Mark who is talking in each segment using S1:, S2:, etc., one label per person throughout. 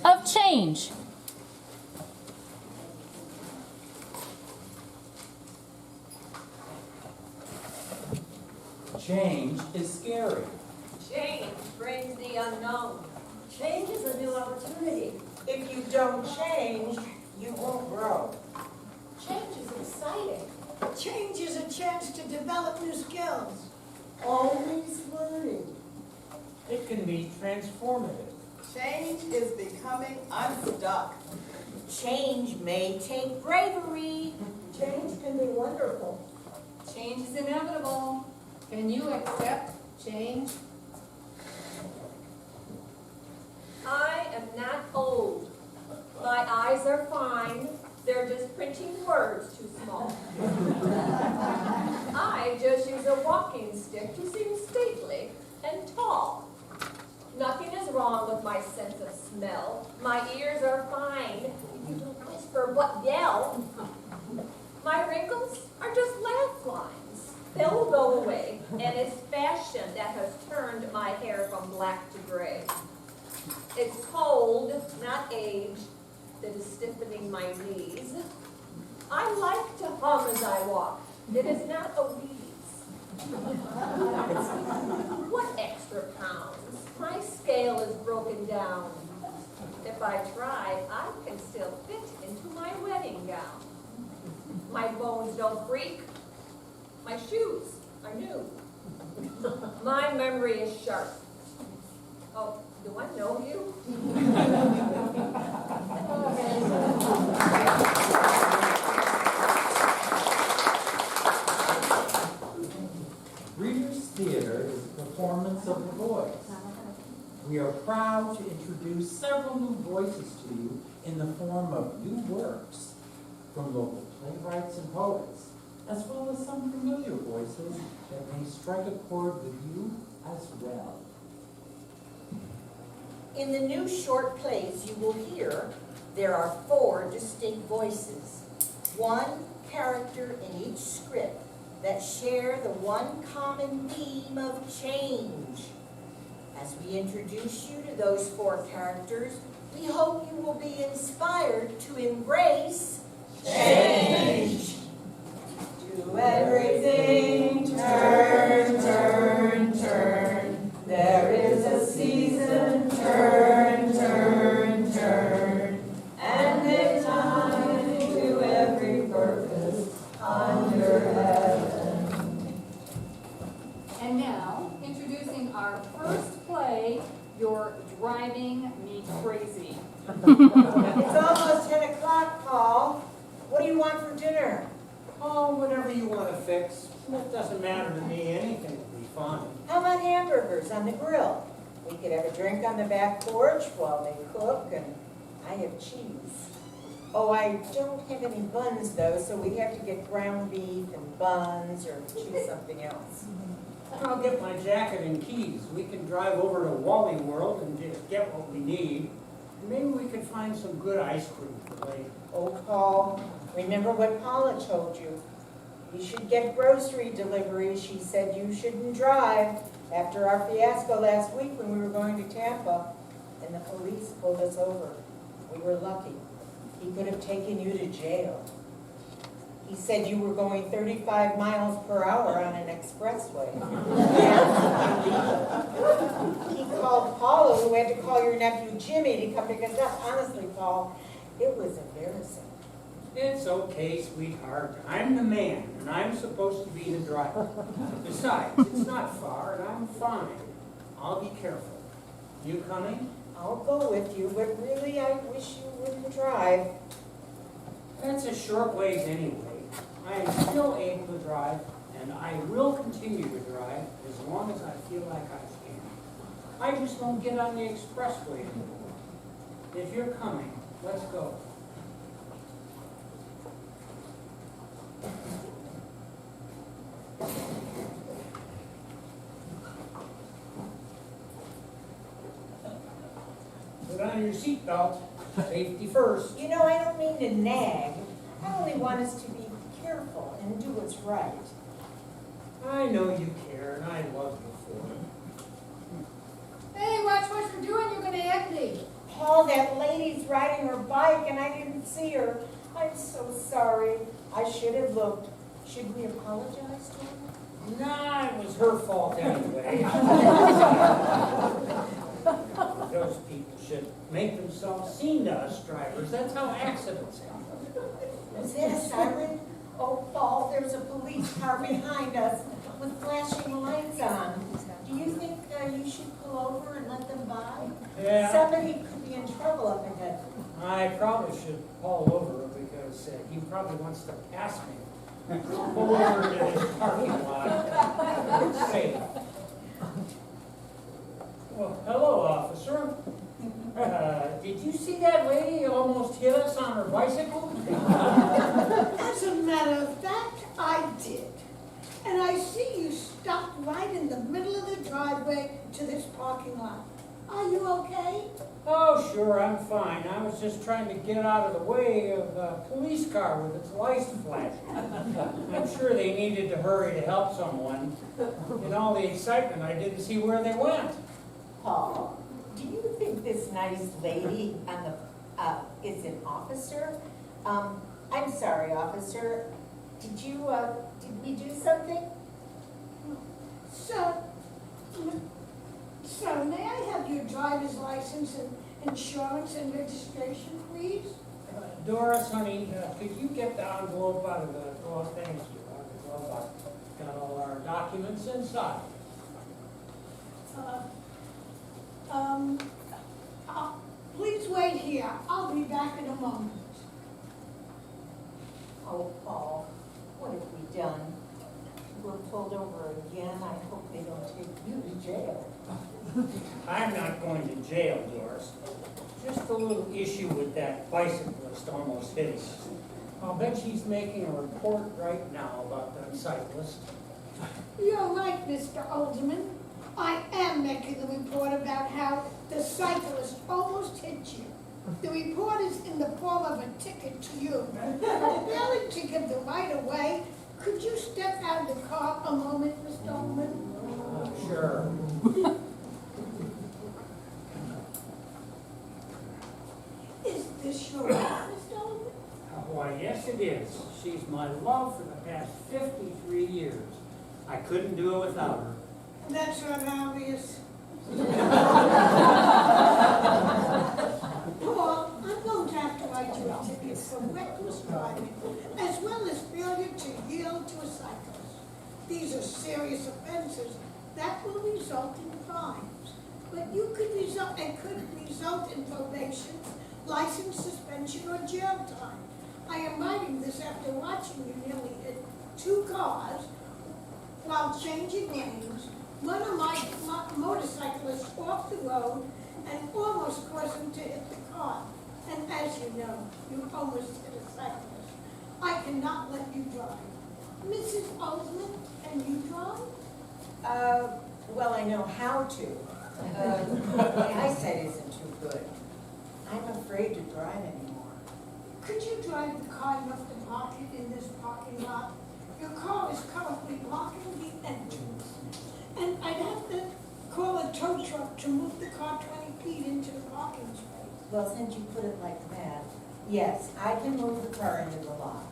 S1: of change.
S2: Change is scary.
S3: Change brings the unknown.
S4: Change is a new opportunity.
S5: If you don't change, you won't grow.
S4: Change is exciting. Change is a chance to develop new skills.
S5: Always learning.
S6: It can be transformative.
S7: Change is becoming unstuck.
S5: Change may take bravery.
S4: Change can be wonderful.
S8: Change is inevitable. Can you accept change?
S3: I am not old. My eyes are fine. They're just printing words too small. I just use a walking stick to seem stately and tall. Nothing is wrong with my sense of smell. My ears are fine. You don't whisper but yell. My wrinkles are just laugh lines. They'll go away, and it's fashion that has turned my hair from black to gray. It's cold, not age, that is stiffening my knees. I like to hum as I walk. It is not a wheeze. What extra pounds? My scale is broken down. If I try, I can still fit into my wedding gown. My bones don't creak. My shoes are new. My memory is sharp. Oh, do I know you?
S2: Reader's Theater is a performance of the voice. We are proud to introduce several new voices to you in the form of new works from local playwrights and poets, as well as some familiar voices that may strike a chord with you as well.
S5: In the new short plays you will hear, there are 4 distinct voices, 1 character in each script that share the one common theme of change. As we introduce you to those 4 characters, we hope you will be inspired to embrace change.
S7: Do everything, turn, turn, turn. There is a season, turn, turn, turn. And a time to every purpose under heaven.
S8: And now, introducing our first play, You're Driving Me Crazy.
S5: It's almost 10 o'clock, Paul. What do you want for dinner?
S6: Oh, whatever you want to fix. It doesn't matter to me. Anything will be fine.
S5: How about hamburgers on the grill? We could have a drink on the back porch while they cook, and I have cheese. Oh, I don't have any buns, though, so we have to get ground beef and buns or choose something else.
S6: I'll get my jacket and keys. We can drive over to Wally World and just get what we need. Maybe we could find some good ice cream for later.
S5: Oh, Paul, remember what Paula told you. You should get grocery deliveries. She said you shouldn't drive after our fiasco last week when we were going to Tampa, and the police pulled us over. We were lucky. He could have taken you to jail. He said you were going 35 miles per hour on an expressway. He called Paula, who had to call your nephew Jimmy to come pick us up. Honestly, Paul, it was embarrassing.
S6: It's okay, sweetheart. I'm the man, and I'm supposed to be the driver. Besides, it's not far, and I'm fine. I'll be careful. You coming?
S5: I'll go with you, but really I wish you wouldn't drive.
S6: That's a short ways anyway. I am still able to drive, and I will continue to drive as long as I feel like I can. I just won't get on the expressway anymore. If you're coming, let's go. Put on your seatbelt. Safety first.
S5: You know, I don't mean to nag. I only want us to be careful and do what's right.
S6: I know you care, and I love you for it.
S8: Hey, watch what you're doing, you're gonna hit me.
S5: Paul, that lady's riding her bike and I didn't see her. I'm so sorry. I should have looked. Should we apologize to her?
S6: Nah, it was her fault anyway. Those people should make themselves seen to us drivers. That's how accidents happen.
S5: Was that a siren? Oh, Paul, there's a police car behind us with flashing lights on. Do you think you should pull over and let them by?
S6: Yeah.
S5: Somebody could be in trouble up ahead.
S6: I probably should pull over because he probably wants to pass me. Pull over to his parking lot. Safe. Well, hello, officer. Did you see that lady almost hit us on her bicycle?
S4: As a matter of fact, I did. And I see you stopped right in the middle of the driveway to this parking lot. Are you okay?
S6: Oh, sure, I'm fine. I was just trying to get out of the way of a police car with its lights flashing. I'm sure they needed to hurry to help someone. In all the excitement, I didn't see where they went.
S5: Paul, do you think this nice lady on the is an officer? I'm sorry, officer. Did we do something?
S4: Sir, may I have your driver's license and insurance and registration, please?
S6: Doris, honey, could you get the envelope out of the glove? Thank you. Out of the glove box. Got all our documents inside.
S4: Please wait here. I'll be back in a moment.
S5: Oh, Paul, what have we done? We're pulled over again. I hope they don't take you to jail.
S6: I'm not going to jail, Doris. Just a little issue with that bicyclist almost hitting us. I'll bet she's making a report right now about that cyclist.
S4: You're right, Mr. Alderman. I am making the report about how the cyclist almost hit you. The report is in the form of a ticket to you. Failing to give the right of way, could you step out of the car a moment, Mr. Alderman?
S6: Sure.
S4: Is this your wife, Mr. Alderman?
S6: Why, yes it is. She's my love for the past 53 years. I couldn't do it without her.
S4: That's rather obvious. Paul, I'm going to have to write you a ticket for reckless driving, as well as failure to yield to a cyclist. These are serious offenses that will result in fines. But it could result in probation, license suspension, or jail time. I am writing this after watching you nearly hit 2 cars while changing lanes, one of my motorcyclists off the road, and almost caused him to hit the car. And as you know, you almost hit a cyclist. I cannot let you drive. Mrs. Osmond, can you drive?
S5: Well, I know how to. My eyesight isn't too good. I'm afraid to drive anymore.
S4: Could you drive the car enough to park it in this parking lot? Your car is currently blocking the entrance. And I'd have to call a tow truck to move the car 20 feet into the parking space.
S5: Well, since you put it like that, yes, I can move the car into the lot.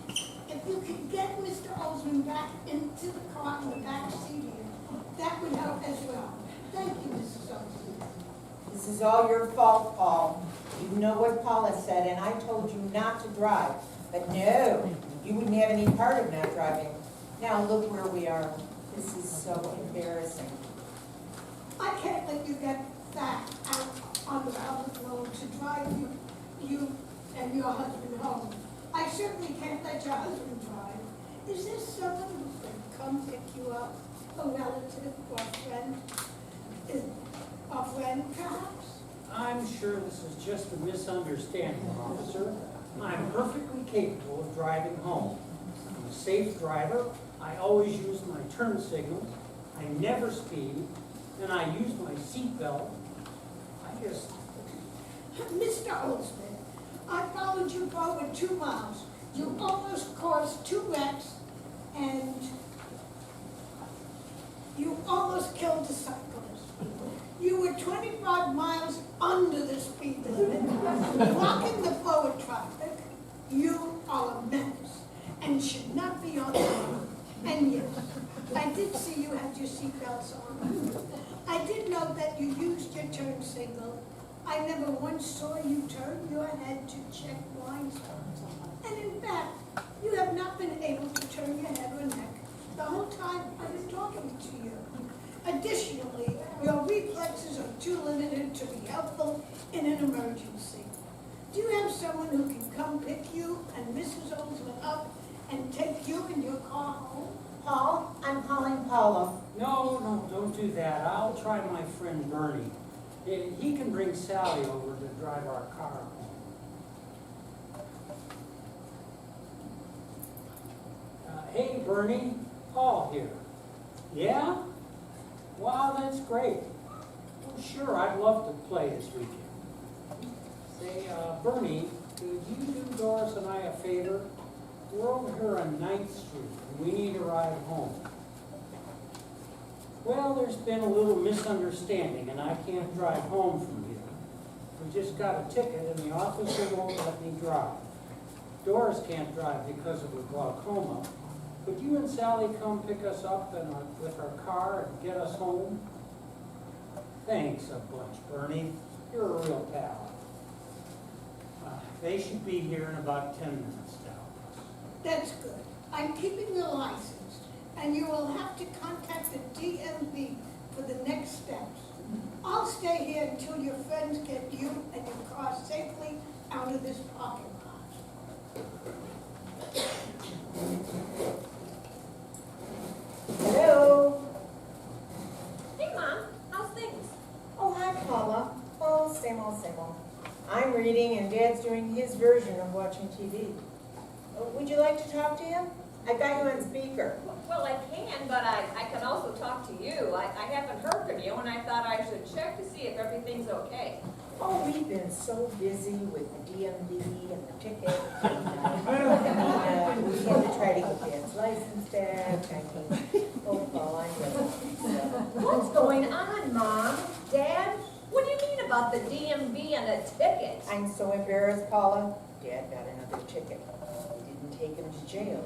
S4: If you could get Mr. Osmond back into the car in the back seat here, that would help as well. Thank you, Mrs. Osmond.
S5: This is all your fault, Paul. You know what Paula said, and I told you not to drive. But no, you wouldn't have any part of not driving. Now look where we are. This is so embarrassing.
S4: I can't let you get back out on the public road to drive you and your husband home. I certainly can't let your husband drive. Is there someone who can come pick you up? A relative or friend? A friend, perhaps?
S6: I'm sure this is just a misunderstanding, officer. I'm perfectly capable of driving home. I'm a safe driver. I always use my turn signals. I never speed, and I use my seatbelt. I just...
S4: Mr. Oldsmith, I followed you for over 2 miles. You almost caused 2 wrecks, and you almost killed the cyclist. You were 25 miles under the speed limit, blocking the forward traffic. You are a menace and should not be on the road. And yes, I did see you had your seatbelts on. I did note that you used your turn signal. I never once saw you turn your head to check blind spots. And in fact, you have not been able to turn your head or neck the whole time I've been talking to you. Additionally, your reflexes are too limited to be helpful in an emergency. Do you have someone who can come pick you and Mrs. Oldsman up and take you in your car home?
S5: Paul, I'm calling Paula.
S6: No, don't do that. I'll try my friend Bernie. He can bring Sally over to drive our car home. Hey, Bernie, Paul here. Yeah? Wow, that's great. Well, sure, I'd love to play this weekend. Say, Bernie, could you do Doris and I a favor? We're over here on 9th Street, and we need a ride home. Well, there's been a little misunderstanding, and I can't drive home from here. We just got a ticket, and the officer won't let me drive. Doris can't drive because of her glaucoma. Could you and Sally come pick us up with our car and get us home? Thanks a bunch, Bernie. You're a real pal. They should be here in about 10 minutes now.
S4: That's good. I'm keeping the license, and you will have to contact the DMV for the next steps. I'll stay here until your friends get you and your car safely out of this parking lot.
S5: Hello?
S3: Hey, Mom, how's things?
S5: Oh, hi, Paula. Oh, same old, same old. I'm reading and Dad's doing his version of watching TV. Would you like to talk to him? I got you on speaker.
S3: Well, I can, but I can also talk to you. I haven't heard from you, and I thought I should check to see if everything's okay.
S5: Oh, we've been so busy with the DMV and the ticket. And, we had to try to get Dad's license back. I mean, oh, Paul, I know.
S3: What's going on, Mom? Dad? What do you mean about the DMV and a ticket?
S5: I'm so embarrassed, Paula. Dad got another ticket. They didn't take him to jail,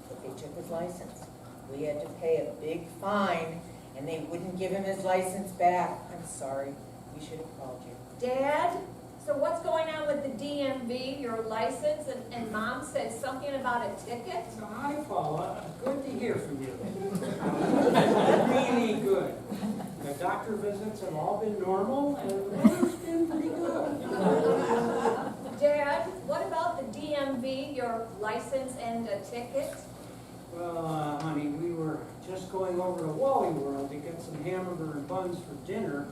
S5: but they took his license. We had to pay a big fine, and they wouldn't give him his license back. I'm sorry. We should have called you.
S3: Dad? So what's going on with the DMV, your license, and Mom said something about a ticket?
S6: Hi, Paula. Good to hear from you. Really good. The doctor visits have all been normal, and the weather's been pretty good.
S3: Dad, what about the DMV, your license and a ticket?
S6: Well, honey, we were just going over to Wally World to get some hamburger and buns for dinner,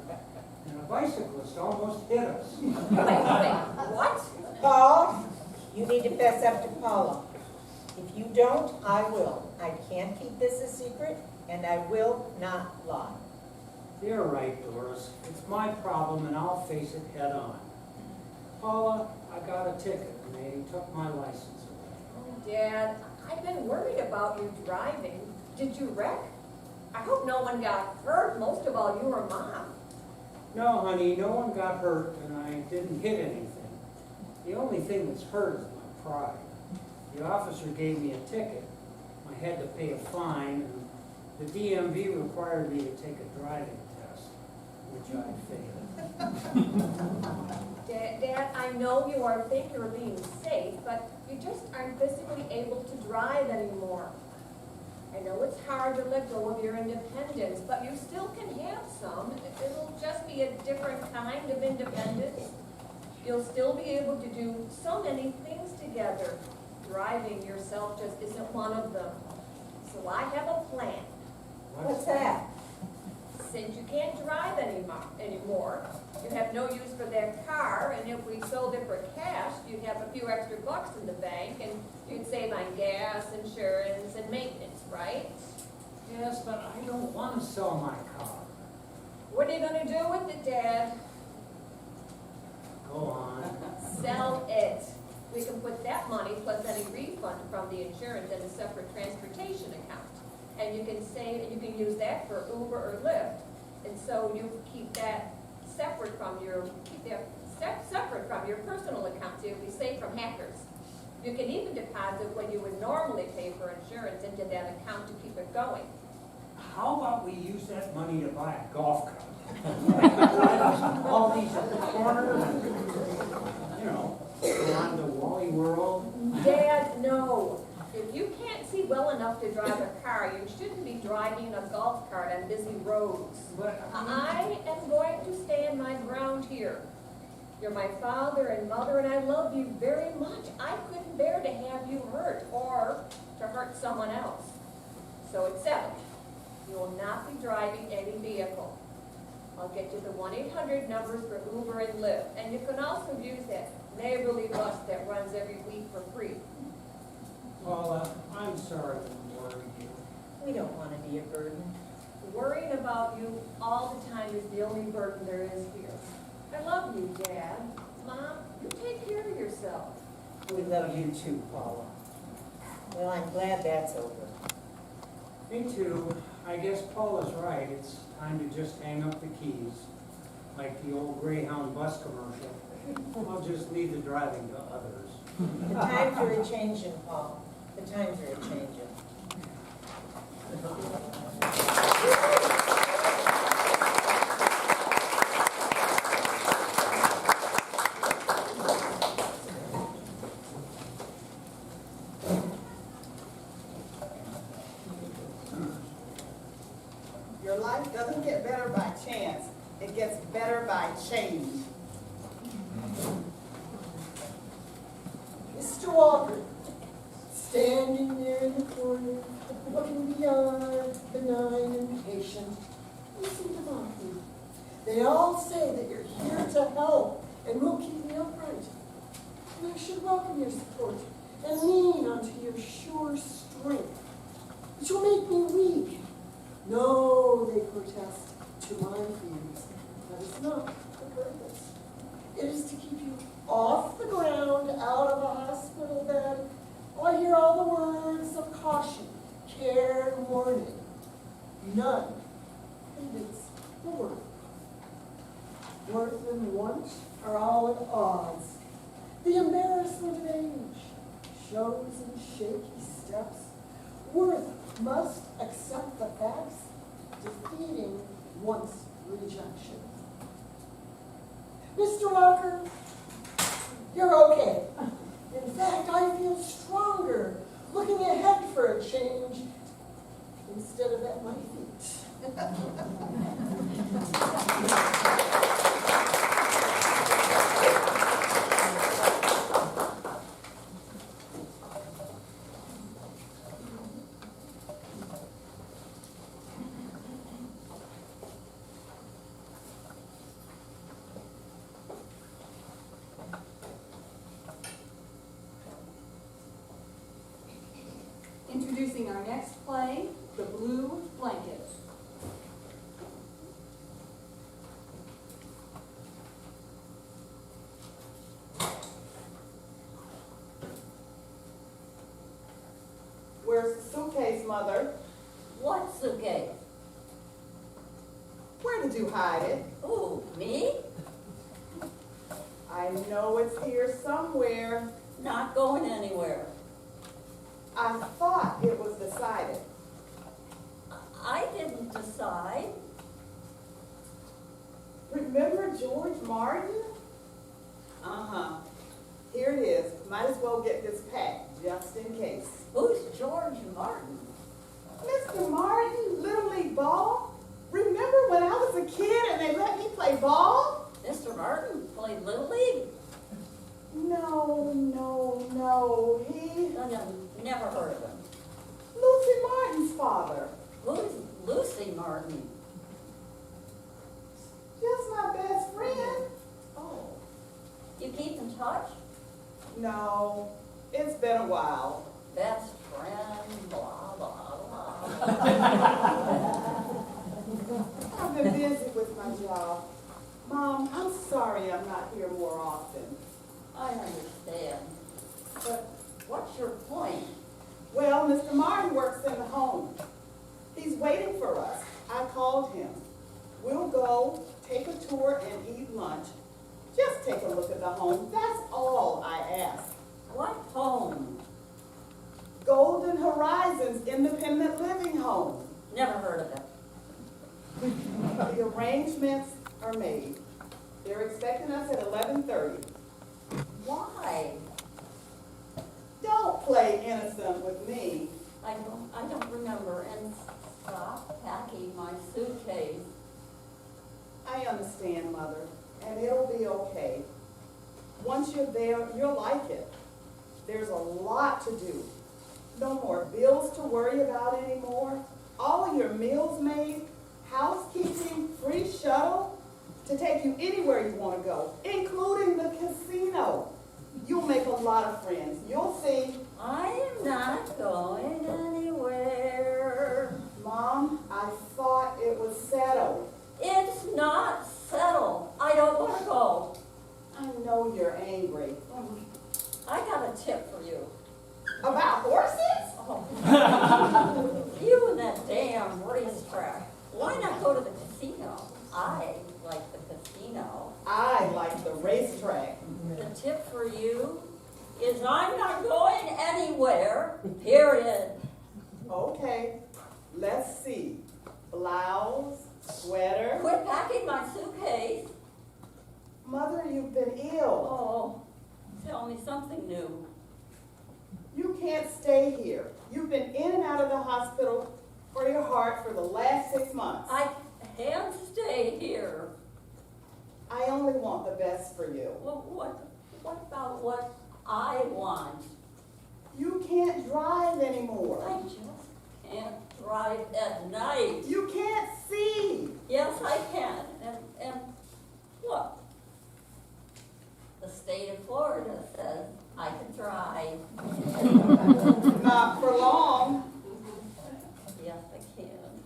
S6: and a bicyclist almost hit us.
S3: Wait, what?
S5: Paul, you need to fess up to Paula. If you don't, I will. I can't keep this a secret, and I will not lie.
S6: You're right, Doris. It's my problem, and I'll face it head on. Paula, I got a ticket, and they took my license away.
S3: Oh, Dad, I've been worried about you driving. Did you wreck? I hope no one got hurt, most of all you or Mom.
S6: No, honey, no one got hurt, and I didn't hit anything. The only thing that's hurt is my pride. The officer gave me a ticket. I had to pay a fine, and the DMV required me to take a driving test, which I failed.
S3: Dad, I know you think you're being safe, but you just aren't physically able to drive anymore. I know it's hard to let go of your independence, but you still can have some. It'll just be a different kind of independence. You'll still be able to do so many things together. Driving yourself just isn't one of them. So I have a plan.
S5: What's that?
S3: Since you can't drive anymore, you have no use for that car, and if we sold it for cash, you'd have a few extra bucks in the bank, and you'd save on gas, insurance, and maintenance, right?
S6: Yes, but I don't want to sell my car.
S3: What are you gonna do with it, Dad?
S6: Go on.
S3: Sell it. We can put that money plus any refund from the insurance in a separate transportation account. And you can use that for Uber or Lyft. And so you keep that separate from your, separate from your personal account, so you'll be safe from hackers. You can even deposit what you would normally pay for insurance into that account to keep it going.
S6: How about we use that money to buy a golf cart? All these corners, you know, around the Wally World.
S3: Dad, no. If you can't see well enough to drive a car, you shouldn't be driving a golf cart on busy roads.
S6: But
S3: I am going to stand my ground here. You're my father and mother, and I love you very much. I couldn't bear to have you hurt or to hurt someone else. So it's settled. You will not be driving any vehicle. I'll get you the 1-800 numbers for Uber and Lyft, and you can also use that neighborly bus that runs every week for free.
S6: Paula, I'm sorry to worry you.
S5: We don't want to be a burden.
S3: Worrying about you all the time is the only burden there is here. I love you, Dad. Mom, you take care of yourself.
S5: We love you too, Paula. Well, I'm glad that's over.
S6: Me too. I guess Paula's right. It's time to just hang up the keys, like the old Greyhound bus commercial. I'll just leave the driving to others.
S5: The times are a-changing, Paul. The times are a-changing.
S7: Your life doesn't get better by chance. It gets better by change.
S1: Mr. Walker, standing there in the corner, looking beyond, benign and patient, you seem to mock me. They all say that you're here to help and will keep me upright. And I should welcome your support and lean onto your sure strength. But you'll make me weak. No, they protest, to my fears. That is not the purpose. It is to keep you off the ground, out of a hospital bed. Oh, I hear all the words of caution, care, and warning. None convince the worth. Worth and want are all at odds. The embarrassment of age shows in shaky steps. Worth must accept the facts, defeating once rejection. Mr. Walker, you're okay. In fact, I feel stronger looking ahead for a change instead of at my feet.
S8: Introducing our next play, The Blue Blanket.
S7: Where's the suitcase, Mother?
S9: What suitcase?
S7: Where did you hide it?
S9: Who, me?
S7: I know it's here somewhere.
S9: Not going anywhere.
S7: I thought it was decided.
S9: I didn't decide.
S7: Remember George Martin? Uh-huh. Here it is. Might as well get this packed, just in case.
S9: Who's George Martin?
S7: Mr. Martin, Little League Ball? Remember when I was a kid and they let me play ball?
S9: Mr. Martin played Little League?
S7: No. He...
S9: Never heard of him.
S7: Lucy Martin's father.
S9: Who's Lucy Martin?
S7: Just my best friend.
S9: Oh. You keep in touch?
S7: No, it's been a while.
S9: Best friend, blah, blah, blah.
S7: I've been busy with my job. Mom, I'm sorry I'm not here more often.
S9: I understand. But what's your point?
S7: Well, Mr. Martin works in the home. He's waiting for us. I called him. We'll go, take a tour, and
S9: What home?
S7: Golden Horizons Independent Living Home.
S9: Never heard of it.
S7: The arrangements are made. They're expecting us at 11:30.
S9: Why?
S7: Don't play innocent with me.
S9: I don't remember, and stop packing my suitcase.
S7: I understand, Mother, and it'll be okay. Once you're there, you'll like it. There's a lot to do. No more bills to worry about anymore. All of your meals made, housekeeping, free shuttle to take you anywhere you want to go, including the casino. You'll make a lot of friends. You'll see.
S9: I am not going anywhere.
S7: Mom, I thought it was settled.
S9: It's not settled. I don't want to go.
S7: I know you're angry.
S9: I got a tip for you.
S7: About horses?
S9: Oh. You and that damn racetrack. Why not go to the casino? I like the casino.
S7: I like the racetrack.
S9: The tip for you is I'm not going anywhere, period.
S7: Okay, let's see. Blouse, sweater.
S9: Quit packing my suitcase.
S7: Mother, you've been ill.
S9: Oh, tell me something new.
S7: You can't stay here. You've been in and out of the hospital for your heart for the last 6 months.
S9: I can't stay here.
S7: I only want the best for you.
S9: Well, what about what I want?
S7: You can't drive
S9: I
S7: anymore.
S9: just can't drive at night.
S7: You can't see.
S9: Yes, I can. And look, the state of Florida says I can drive.
S7: Not for long.
S9: Yes, I can.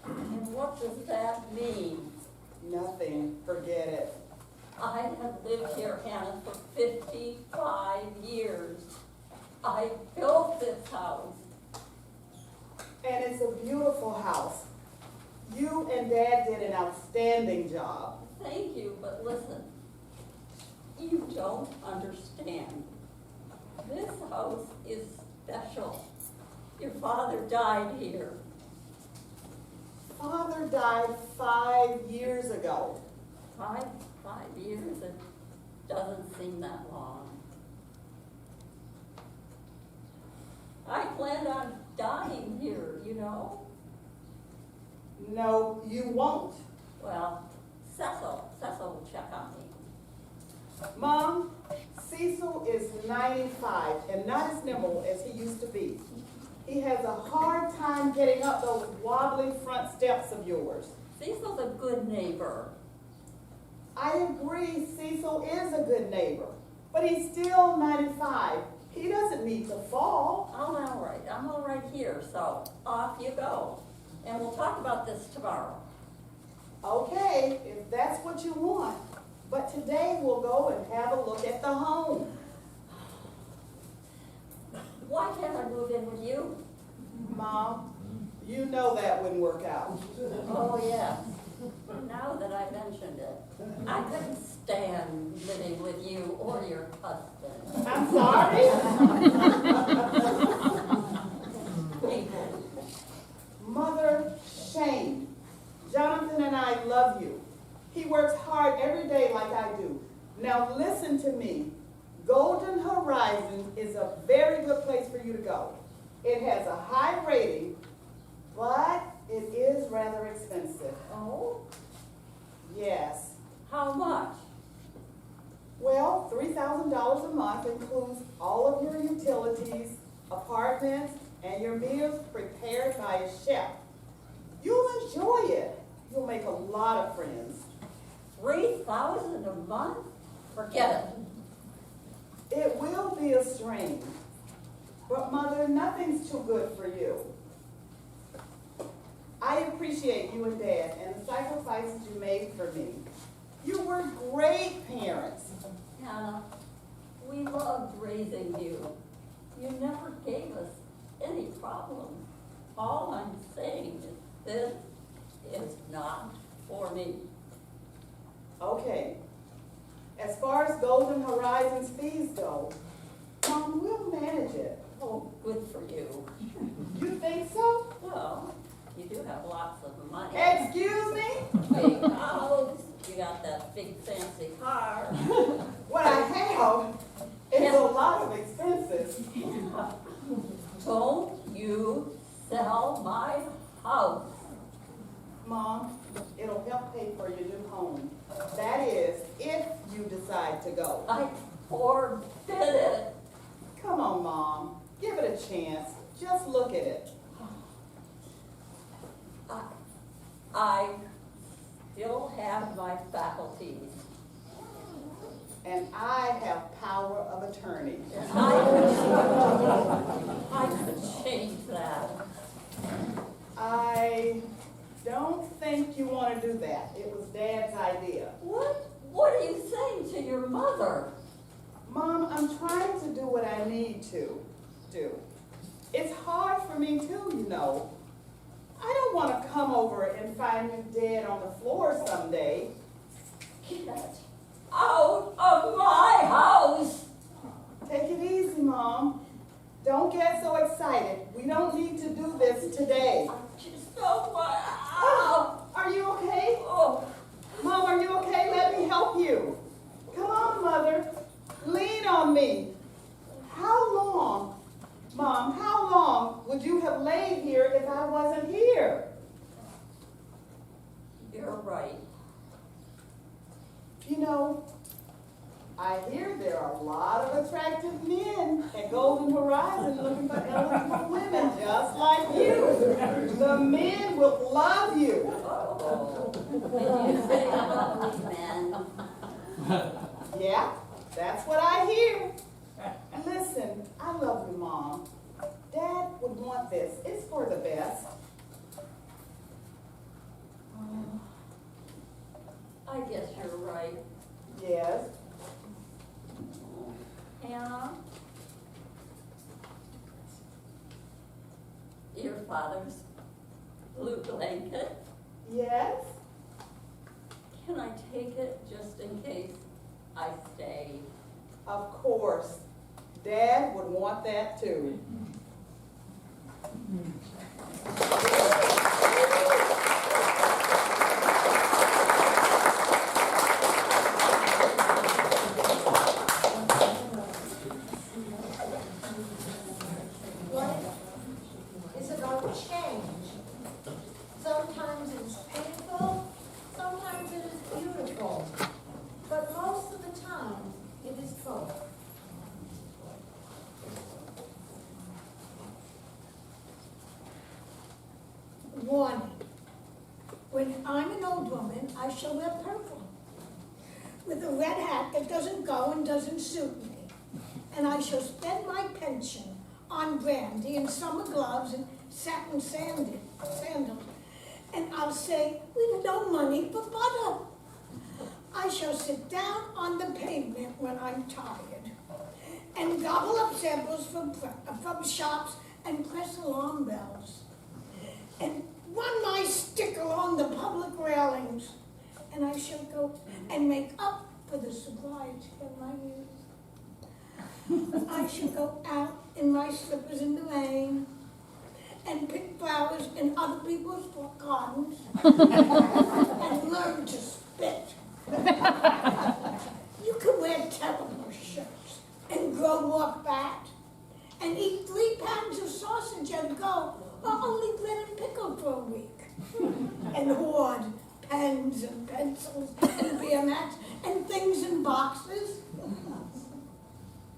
S9: And what does that mean?
S7: Nothing. Forget it.
S9: I have lived here, Hannah, for 55 years. I built this house.
S7: And it's a beautiful house. You and Dad did an outstanding job.
S9: Thank you, but listen, you don't understand. This house is special. Your father died here.
S7: Father died 5 years ago.
S9: 5 years, it doesn't seem that long. I planned on dying here, you know?
S7: No, you won't.
S9: Well, Cecil will check on me.
S7: Mom, Cecil is 95 and not as nimble as he used to be. He has a hard time getting up those wobbly front steps of yours.
S9: Cecil's a good neighbor.
S7: I agree Cecil is a good neighbor, but he's still 95. He doesn't need to fall.
S9: I'm all right here, so off you go. And we'll talk about this tomorrow.
S7: Okay, if that's what you want. But today we'll go and have a look at the home.
S9: Why can't I move in with you?
S7: Mom, you know that wouldn't work out.
S9: Oh, yes. Now that I mentioned it, I couldn't stand living with you or your husband.
S7: I'm sorry?
S9: People.
S7: Mother, shame. Jonathan and I love you. He works hard every day like I do. Now listen to me. Golden Horizons is a very good place for you to go. It has a high rating, but it is rather expensive.
S9: Oh,
S7: Yes.
S9: how much?
S7: Well, $3,000 a month includes all of your utilities, apartments, and your meals prepared by a chef. You'll enjoy it. You'll make a lot of friends.
S9: 3,000 a month? Forget it.
S7: It will be a strain. But Mother, nothing's too good for you. I appreciate you and Dad and the sacrifices you made for me. You were great parents.
S9: Hannah, we loved raising you. You never gave us any problems. All I'm saying is this is not for me.
S7: Okay. As far as Golden Horizons fees go, Mom,
S9: Oh, good for you.
S7: You think so?
S9: Well, you do have lots of money.
S7: Excuse me?
S9: Big house, you got that big fancy car.
S7: What I have is a lot of expenses.
S9: Don't you sell my house.
S7: Mom, it'll help pay for your new home. That is, if you decide to go.
S9: I forbid it.
S7: Come on, Mom, give it a chance. Just look at it.
S9: I still have my faculties.
S7: And I have power of attorney.
S9: I could change that.
S7: I don't think you want to do that. It was Dad's idea.
S9: What are you saying to your mother?
S7: Mom, I'm trying to do what I need to do. It's hard for me too, you know. I don't want to come over and find you dead on the floor someday.
S9: Get out of my house!
S7: Take it easy, Mom. Don't get so excited. We don't need to do this today.
S9: I just don't want
S7: Oh, are you okay?
S9: Oh,
S7: Mom, are you okay? Let me help you. Come on, Mother. Lean on me. How long, Mom, how long would you have laid here if I wasn't here?
S9: you're right.
S7: You know, I hear there are a lot of attractive men at Golden Horizon looking for eligible women just like you. The men will love you.
S9: Oh, did you say lovely men?
S7: Yeah, that's what I hear. Listen, I love you, Mom. Dad would want this. It's for the best.
S9: I guess you're right.
S7: Yes.
S9: Hannah? Your father's blue blanket?
S7: Yes.
S9: Can I take it just in case I stay?
S7: Of course. Dad would want that too.
S1: Life is about change. Sometimes it's painful, sometimes it is beautiful, but most of the time, it is both.
S4: Warning. When I'm an old woman, I shall wear purple with a red hat that doesn't go and doesn't suit me. And I shall spend my pension on brandy and summer gloves and satin sandals. And I'll say, we've no money for butter. I shall sit down on the pavement when I'm tired and gobble up samples from shops and press alarm bells. And run my stick along the public railings. And I shall go and make up for the sobriety of my youth. I shall go out in my slippers in the rain and pick flowers in other people's gardens and learn to spit. You can wear terrible shirts and grow more fat and eat 3 pounds of sausage and go, or only bread and pickle for a week. And hoard pens and pencils and beer mats and things in boxes.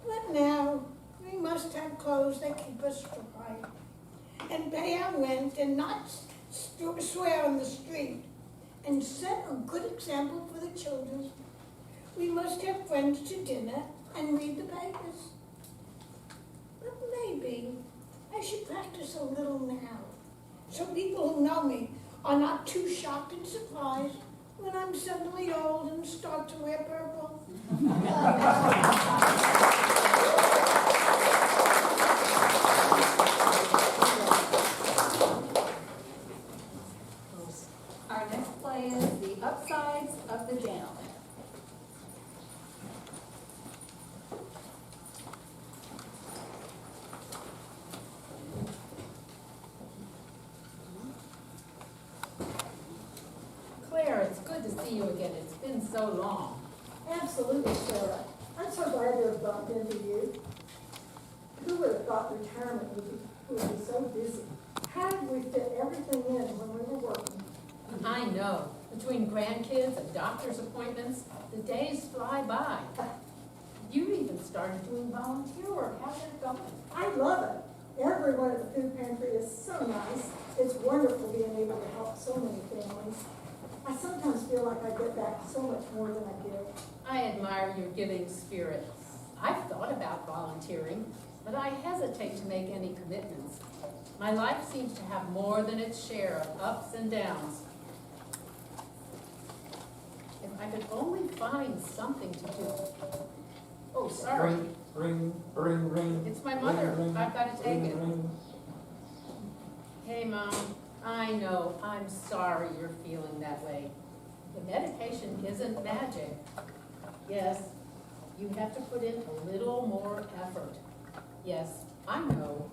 S4: But now, we must have clothes that keep us dry and pay our rent and not swear on the street and set a good example for the children. We must have friends to dinner and read the papers. But maybe I should practice a little now, so people who know me are not too shocked and surprised when I'm suddenly old and start to wear purple.
S8: Our next play is The Upsides of the Jam. see you again. It's been so long.
S1: Absolutely, Sarah. I'm so glad to have bumped into you. Who would have thought retirement would be so busy? How did we fit everything in when we were working?
S8: I know. Between grandkids and doctor's appointments, the days fly by. You even started doing volunteer work. How's it going?
S1: I love it. Everyone at the food pantry is so nice. It's wonderful being able to help so many families. I sometimes feel like I get back so much more than I give.
S8: I admire your giving spirit. I've thought about volunteering, but I hesitate to make any commitments. My life seems to have more than its share of ups and downs. If I could only find something to do. Oh, sorry.
S2: Ring.
S8: It's my mother.
S2: Ring,
S8: I've got to take it.
S2: ring.
S8: Hey, Mom, I know, I'm sorry you're feeling that way. The medication isn't magic. Yes, you have to put in a little more effort. Yes, I know.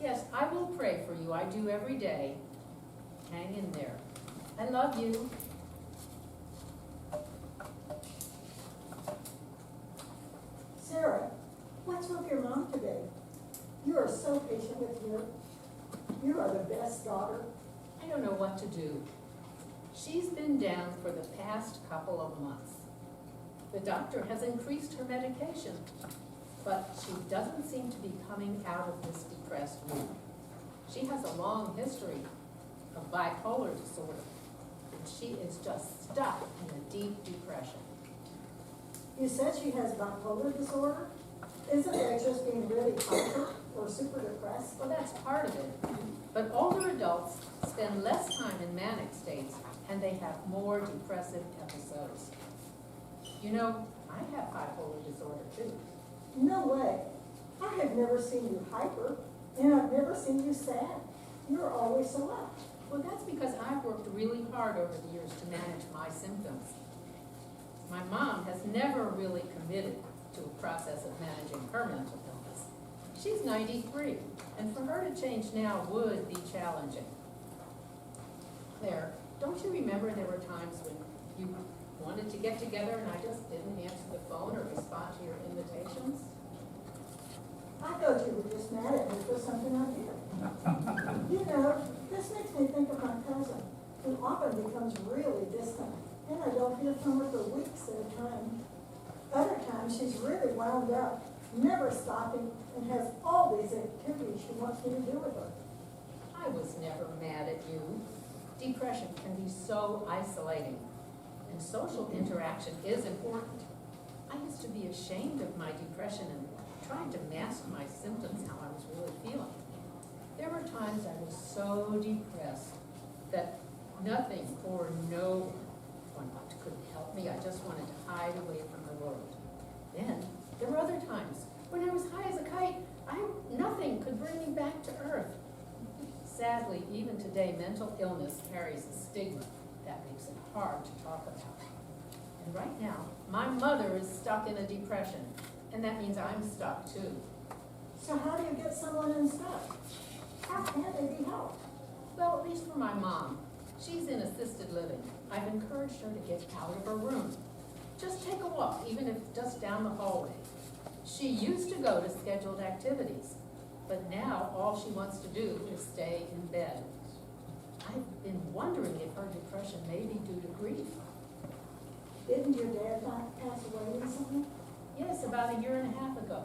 S8: Yes, I will pray for you. I do every day. Hang in there. I love you.
S1: Sarah, what's with your mom today? You are so patient with her. You are the best daughter.
S8: I don't know what to do. She's been down for the past couple of months. The doctor has increased her medication, but she doesn't seem to be coming out of this depressed mood. She has a long history of bipolar disorder, and she is just stuck in a deep depression.
S1: You said she has bipolar disorder? Isn't that just being really hyper or super depressed?
S8: Well, that's part of it. But older adults spend less time in manic states, and they have more depressive episodes. You know, I have bipolar disorder too.
S1: No way. I have never seen you hyper, and I've never seen you sad. You're always so up.
S8: Well, that's because I've worked really hard over the years to manage my symptoms. My mom has never really committed to a process of managing her mental illness. She's 93, and for her to change now would be challenging. Claire, don't you remember there were times when you wanted to get together and I just didn't answer the phone or respond to your invitations?
S1: I thought you were just mad at me for something I did. You know, this makes me think of my cousin, who often becomes really distant, and I don't hear from her for weeks at a time. Other times, she's really wound up, never stopping, and has all these activities she wants me to do with her.
S8: I was never mad at you. Depression can be so isolating, and social interaction is important. I used to be ashamed of my depression and trying to mask my symptoms, how I was really feeling. There were times I was so depressed that nothing or no one could help me. I just wanted to hide away from the world. Then there were other times when I was high as a kite. Nothing could bring me back to earth. Sadly, even today, mental illness carries a stigma that makes it hard to talk about. And right now, my mother is stuck in a depression, and that means I'm stuck too.
S1: So how do you get someone unstuck? How can they be helped?
S8: Well, at least for my mom. She's in assisted living. I've encouraged her to get out of her room. Just take a walk, even if just down the hallway. She used to go to scheduled activities, but now all she wants to do is stay in bed. I've been wondering if her depression may be due to grief.
S1: Didn't your dad pass away recently?
S8: Yes, about 1.5 years ago.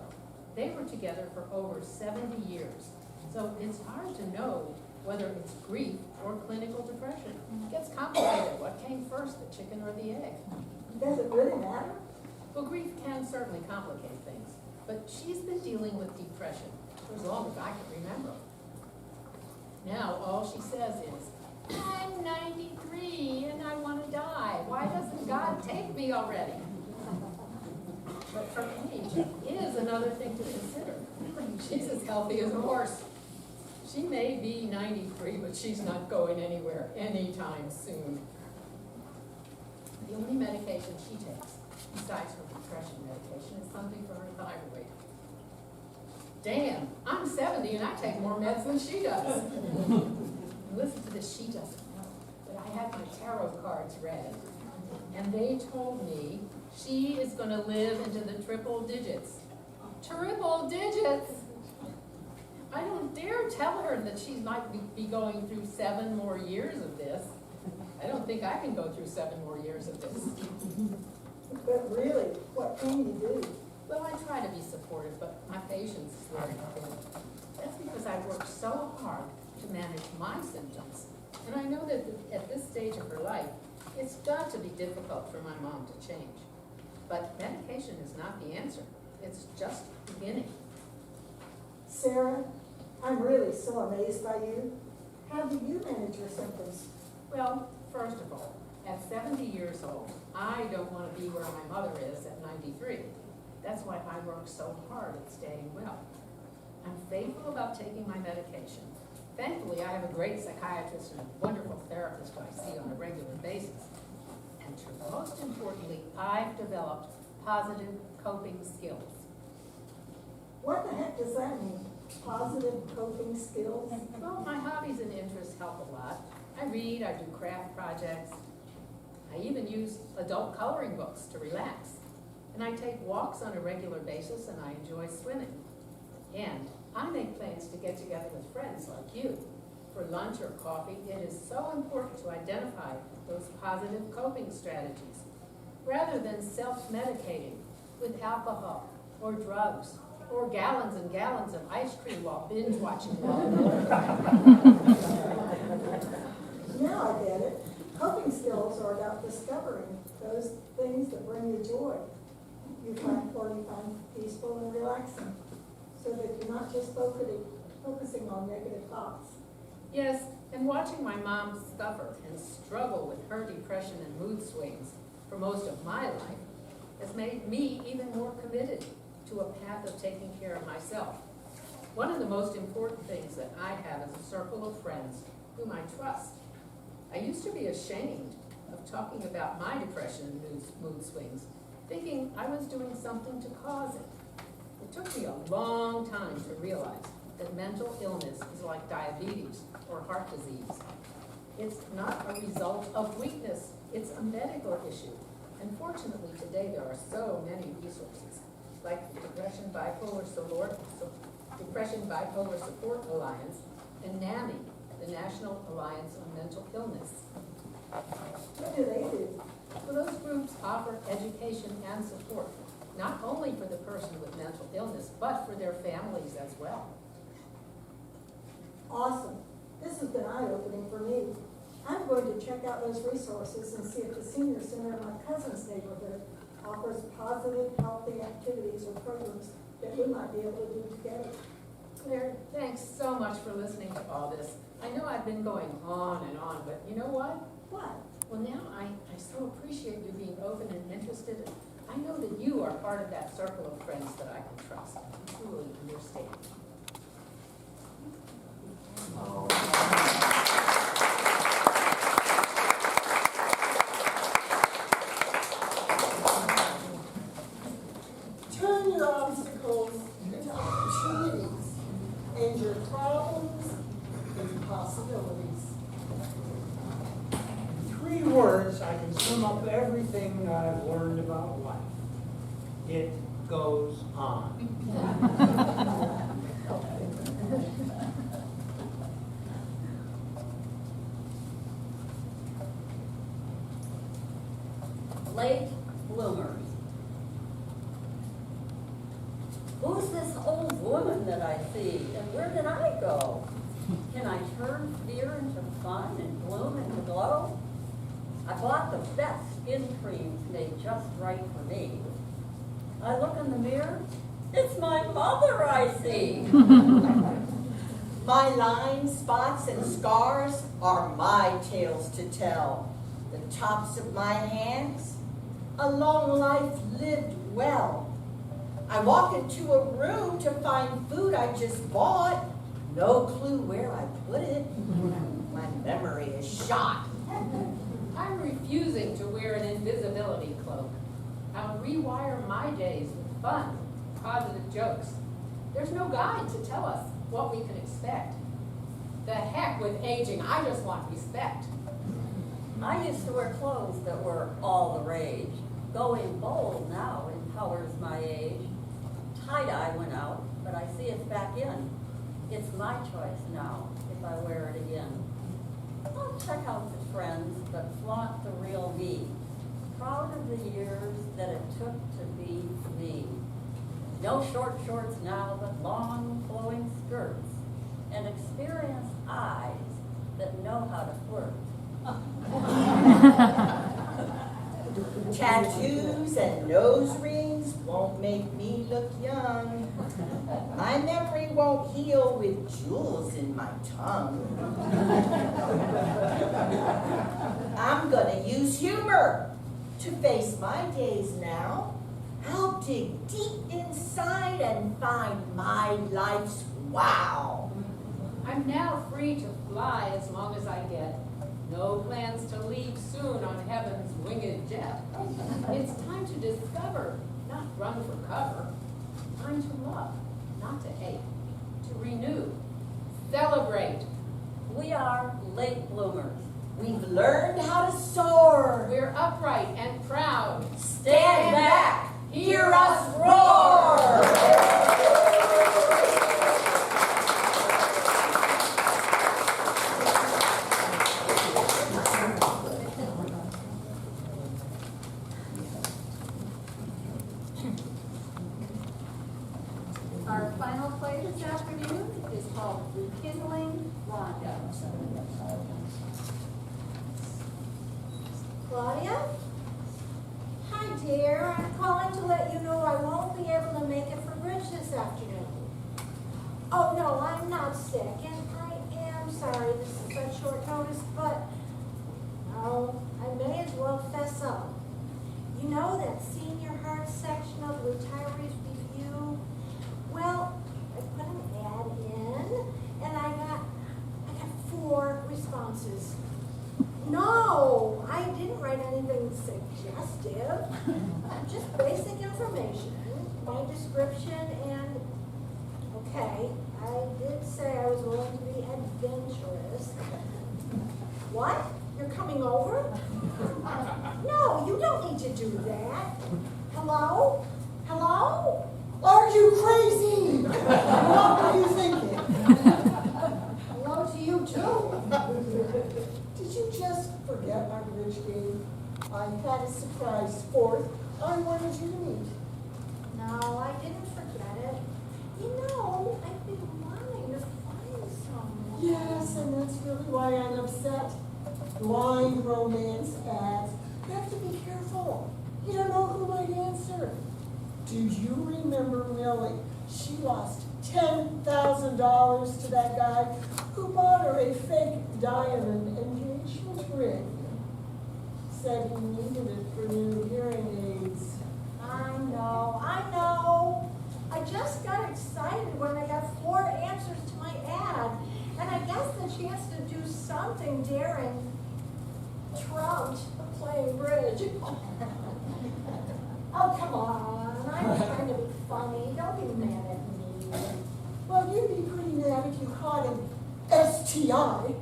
S8: They were together for over 70 years. So it's hard to know whether it's grief or clinical depression. It gets complicated. What came first, the chicken or the egg?
S1: Does it really matter?
S8: Well, grief can certainly complicate things, but she's been dealing with depression for as long as I can remember. Now, all she says is, I'm 93 and I want to die. Why doesn't God take me already? But her age is another thing to consider. She's as healthy as a horse. She may be 93, but she's not going anywhere anytime soon. The only medication she takes, besides her depression medication, is something for her thyroid. Damn, I'm 70 and I take more meds than she does. Listen to this, she doesn't know, but I had my tarot cards read. And they told me she is gonna live into the triple digits. Triple digits! I don't dare tell her that she might be going through 7 more years of this. I don't think I can go through 7 more years of this.
S1: But really, what can you do?
S8: Well, I try to be supportive, but my patience is very thin. That's because I worked so hard to manage my symptoms. And I know that at this stage of her life, it's got to be difficult for my mom to change. But medication is not the answer. It's just beginning.
S1: Sarah, I'm really so amazed by you. How do you manage your symptoms?
S8: Well, first of all, at 70 years old, I don't want to be where my mother is at 93. That's why I work so hard at staying well. I'm faithful about taking my medication. Thankfully, I have a great psychiatrist and a wonderful therapist who I see on a regular basis. And most importantly, I've developed positive coping skills.
S1: What the heck does that mean? Positive coping skills?
S8: Well, my hobbies and interests help a lot. I read, I do craft projects. I even use adult coloring books to relax. And I take walks on a regular basis, and I enjoy swimming. And I make plans to get together with friends like you for lunch or coffee. It is so important to identify those positive coping strategies rather than self-medicating with alcohol or drugs or gallons and gallons of ice cream while binge watching.
S1: Now I get it. Coping skills are about discovering those things that bring you joy. You find peaceful and relaxing, so that you're not just focusing on negative thoughts.
S8: Yes, and watching my mom suffer and struggle with her depression and mood swings for most of my life has made me even more committed to a path of taking care of myself. One of the most important things that I have is a circle of friends whom I trust. I used to be ashamed of talking about my depression and mood swings, thinking I was doing something to cause it. It took me a long time to realize that mental illness is like diabetes or heart disease. It's not a result of weakness, it's a medical issue. And fortunately today there are so many resources, like the Depression Bipolar Support Alliance and NAMI, the National Alliance on Mental Illness.
S1: What do they do?
S8: Well, those groups offer education and support, not only for the person with mental illness, but for their families as well.
S1: Awesome. This has been eye-opening for me. I'm going to check out those resources and see if the senior center in my cousin's neighborhood offers positive, healthy activities or programs that we might be able to do together.
S8: Claire, thanks so much for listening to all this. I know I've been going on and on, but you know what?
S1: What?
S8: Well, now I so appreciate you being open and interested. I know that you are part of that circle of friends that I can trust and truly understand.
S1: Turn your obstacles into opportunities and your problems into possibilities.
S6: 3 words, I can sum up everything I've learned about life. It goes on.
S9: Late bloomers. Who's this old woman that I see, and where did I go? Can I turn fear into fun and gloom into glow? I bought the best skin creams made just right for me. I look in the mirror, it's my mother I see.
S5: My lines, spots, and scars are my tales to tell. The tops of my hands, a long life lived well. I walk into a room to find food I just bought. No clue where I put it. My memory is shot.
S8: I'm refusing to wear an invisibility cloak. I'll rewire my days with fun, positive jokes. There's no guide to tell us what we can expect. The heck with aging, I just want respect.
S9: I used to wear clothes that were all the rage. Going bold now empowers my age. Tie-dye went out, but I see it's back in. It's my choice now if I wear it again. I'll check out the trends, but flaunt the real me. Proud of the years that it took to be me. No short shorts now, but long flowing skirts. And experienced eyes that know how to flirt.
S5: Tattoos and nose rings won't make me look young. My memory won't heal with jewels in my tongue. I'm gonna use humor to face my days now. I'll dig deep inside and find my life's wow.
S8: I'm now free to fly as long as I get. No plans to leave soon on heaven's winged jet. It's time to discover, not run for cover. Time to love, not to hate. To renew, celebrate.
S9: We are late bloomers.
S5: We've learned how to soar.
S8: We're upright and proud.
S5: Stand back, hear us roar.
S8: Our final play this afternoon is called Rekindling Rhonda.
S10: Claudia? Hi, dear. I'm calling to let you know I won't be able to make it for bridge this afternoon. Oh, no, I'm not sick, and I am sorry this is such short notice, but, oh, I may as well fess up. You know that senior heart section of the Retirees Review? Well, I put an ad in, and I got 4 responses. No, I didn't write anything suggestive. Just basic information, my description, and, okay, I did say I was willing to be adventurous. What? You're coming over? No, you don't need to do that. Hello? Hello?
S1: Are you crazy? What were you thinking?
S10: Hello to you too.
S1: Did you just forget our bridge game? I had a surprise 4th I wanted you to meet.
S10: No, I didn't forget it. You know, I've been wanting to find someone.
S1: Yes, and that's really why I'm upset. Blind romance ads. You have to be careful. You don't know who might answer. Do you remember Millie? She lost $10,000 to that guy who bought her a fake diamond engagement ring. Said he needed it for new hearing aids.
S10: I know. I just got excited when I got 4 answers to my ad. And I guess the chance to do something daring trumped playing bridge. Oh, come on. I'm trying to be funny. Don't be mad at me.
S1: Well, you'd be pretty mad if you caught an STI.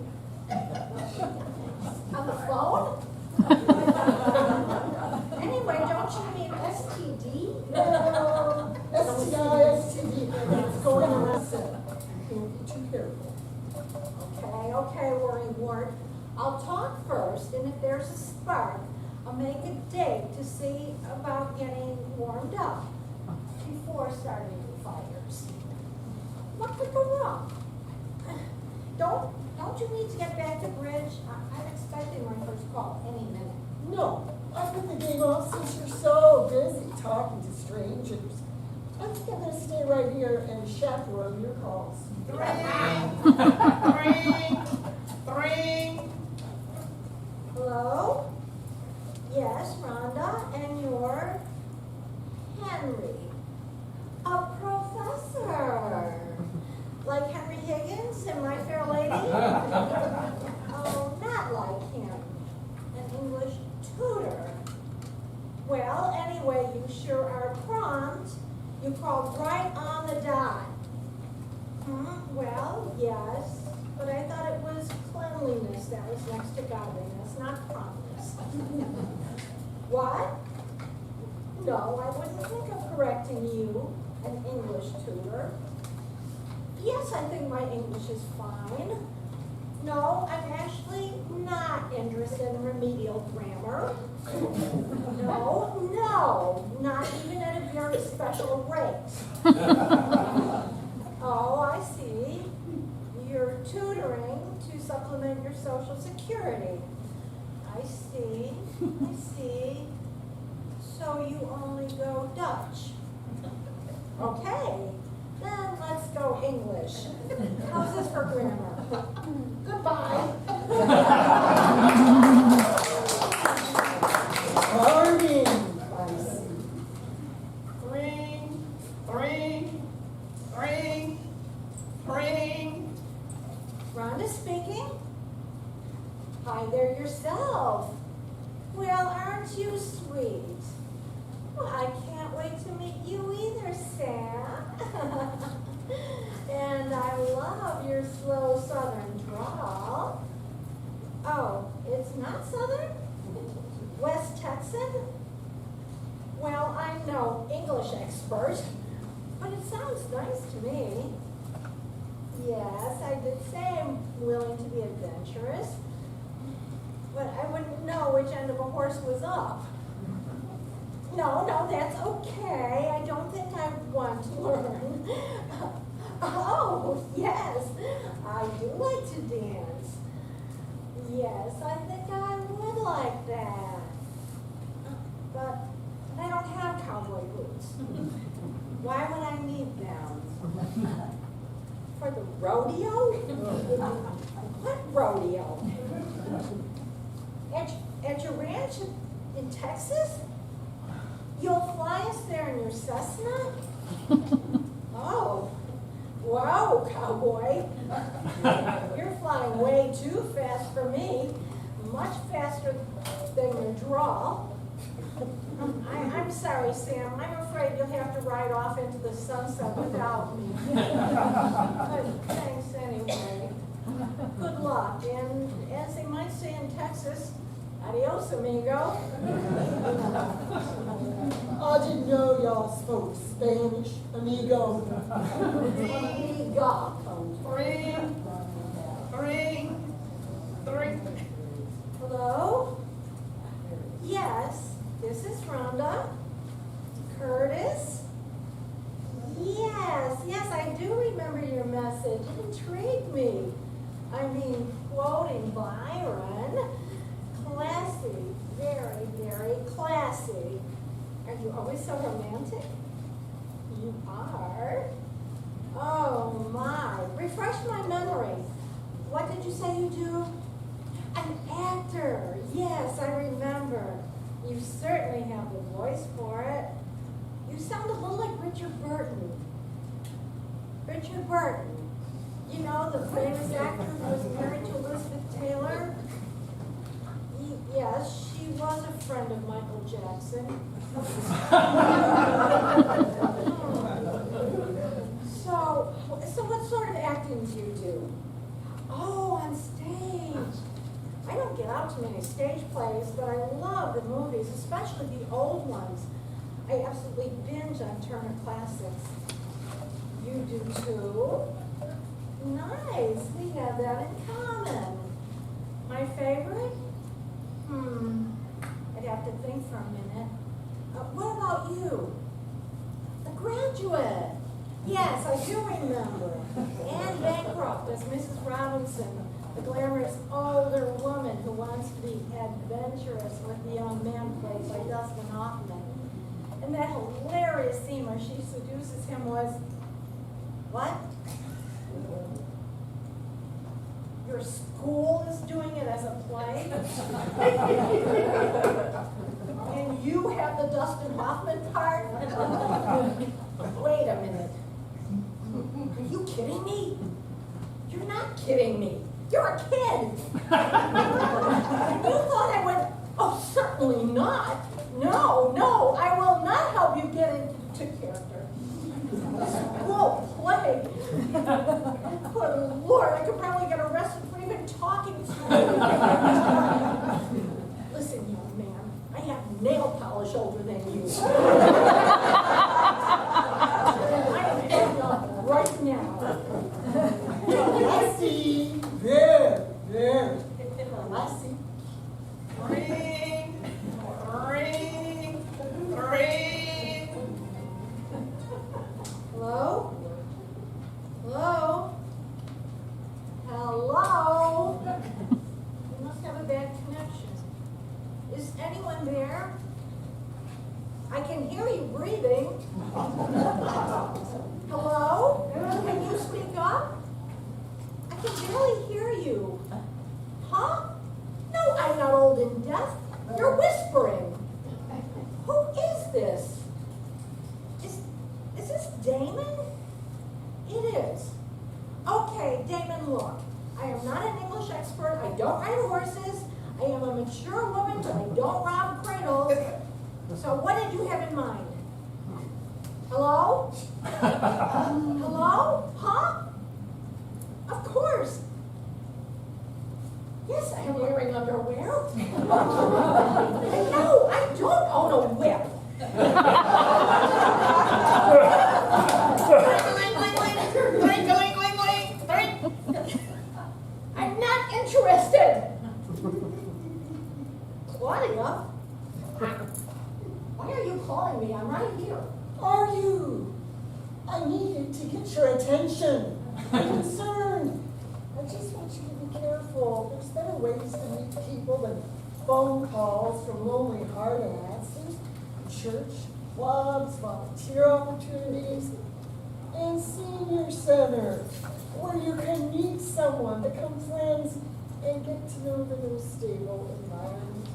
S10: On the phone? Anyway, don't you mean STD?
S1: No, STI, STD, it's going around. So, you can't be too careful.
S10: Okay, worrywart. I'll talk first, and if there's a spark, I'll make a date to see about getting warmed up before starting the fires. What could go wrong? Don't you need to get back to bridge? I'm expecting my first call any minute.
S1: No, I put the game off since you're so busy talking to strangers. I think I'm gonna stay right here and chaperone your calls.
S10: Hello? Yes, Rhonda, and you're Henry. A professor. Like Henry Higgins in My Fair Lady? Oh, not like him. An English tutor. Well, anyway, you sure are prompt. You called right on the dot. Well, yes. but I thought it was cleanliness that was next to godliness, not promptness. What? No, I wouldn't think of correcting you, an English tutor. Yes, I think my English is fine. No, I'm actually not interested in remedial grammar. No, not even at a very special rate. Oh, I see. You're tutoring to supplement your Social Security. I see. So you only go Dutch. Okay, then let's go English. How's this for grammar? Goodbye.
S1: Charming, I see. Ring, ring, ring, ring.
S10: Rhonda speaking. Hi there yourself. Well, aren't you sweet? Well, I can't wait to meet you either, Sam. And I love your slow southern drawl. Oh, it's not southern? West Texan? Well, I'm no English expert, but it sounds nice to me. Yes, I did say I'm willing to be adventurous, but I wouldn't know which end of a horse was up. No, that's okay. I don't think I want to learn. Oh, yes, I do like to dance. Yes, I think I would like that. But I don't have cowboy boots. Why would I need them? For the rodeo? What rodeo? At your ranch in Texas? You'll fly us there in your Cessna? Oh, wow, cowboy. You're flying way too fast for me. Much faster than your drawl. I'm sorry, Sam. I'm afraid you'll have to ride off into the sunset without me. But thanks anyway. Good luck. And as they might say in Texas, adios, amigo.
S1: I didn't know y'all spoke Spanish, amigo.
S10: Amiga.
S7: Ring, ring, ring.
S10: Hello? Yes, this is Rhonda. Curtis? Yes, I do remember your message. It intrigued me. I mean, quoting Byron. Classy, very, very classy. Are you always so romantic? You are? Oh my, refresh my memory. What did you say you do? An actor. Yes, I remember. You certainly have the voice for it. You sound a little like Richard Burton. Richard Burton. You know, the famous actor who was married to Elizabeth Taylor? Yes, she was a friend of Michael Jackson. So what sort of acting do you do? Oh, on stage. I don't get out to many stage plays, but I love the movies, especially the old ones. I absolutely binge on Turner Classics. You do too? Nice, we have that in common. My favorite? I'd have to think for a minute. What about you? The Graduate. Yes, I do remember. Anne Bancroft as Mrs. Robinson, the glamorous older woman who wants to be adventurous with the young man played by Dustin Hoffman. And that hilarious scene where she seduces him was, what? Your school is doing it as a play? And you have the Dustin Hoffman part? Wait a minute. Are you kidding me? You're not kidding me. You're a kid. And you thought I would, oh, certainly not. No, I will not help you get into character. School play. Good Lord, I could probably get arrested nail polish older than you. I'm ending up right now.
S1: Lassie, there. Lassie.
S7: Ring, ring, ring.
S10: Hello? Hello? Hello? You must have a bad connection. Is anyone there? I can hear you breathing. Hello? Can you speak up? I can barely hear you. Huh? No, I'm not old and deaf. You're whispering. Who is this? Is this Damon? It is. Okay, Damon, look. I am not an English expert. I don't ride horses. I am a mature woman, but I don't rob cradles. So what did you have in mind? Hello? Hello? Huh? Of course. Yes, I am wearing underwear. No, I don't own a whip. I'm not interested. Claudia? Why are you calling me? I'm right here.
S1: Are you? I needed to get your attention. I'm concerned. I just want you to be careful. There's better ways to meet people than phone calls from lonely hard ass. There's church, clubs, volunteer opportunities, and senior center, where you can meet someone, become friends, and get to know them in a stable environment.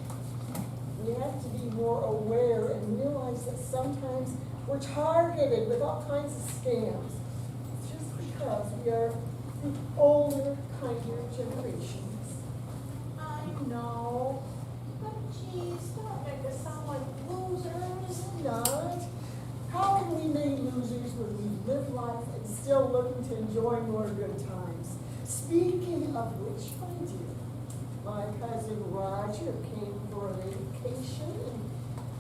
S1: We have to be more aware and realize that sometimes we're targeted with all kinds of scams. It's just because we are the older, kinder generations.
S10: I know. But geez, don't make us sound like losers.
S1: Not. How can we be losers when we live life and still looking to enjoy more good times? Speaking of which, my dear, my cousin Roger came for a vacation and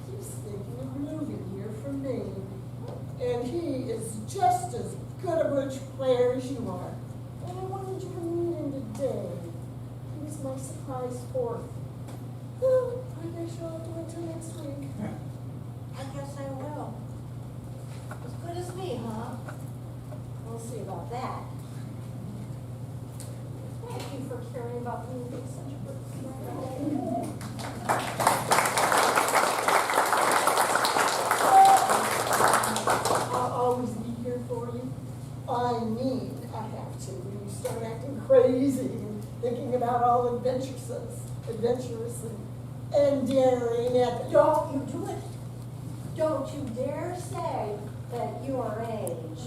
S1: he's thinking of moving here from Maine. And he is just as good a bridge player as you are. And I wanted you to meet him today. He was my surprise fourth. Oh, I guess you'll have to wait till next week.
S10: I guess I will. As good as me, huh? We'll see about that. Thank you for caring about me being such a good friend.
S1: I'll always be here for you. I mean, I have to. When you start acting crazy and thinking about all adventurous and daring at
S10: Don't you do it. Don't you dare say that you are age.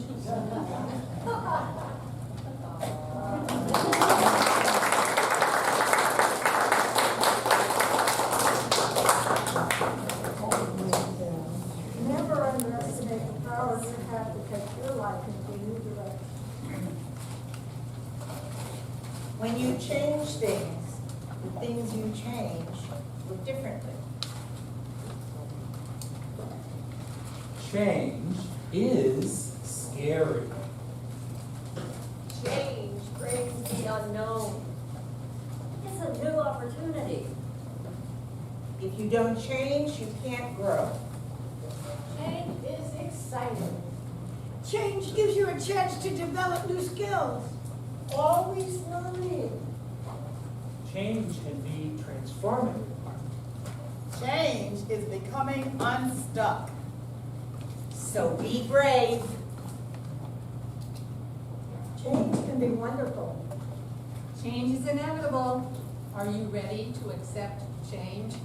S10: Never underestimate the power you have to take your life into a new direction.
S5: When you change things, the things you change look differently.
S2: Change is scary.
S3: Change brings the unknown.
S9: It's a new opportunity.
S5: If you don't change, you can't grow.
S10: Change is exciting.
S4: Change gives you a chance to develop new skills.
S1: always learning.
S6: Change can be transformative.
S7: Change is becoming unstuck.
S5: So be brave.
S10: Change can be wonderful.
S8: Change is inevitable. Are you ready to accept change?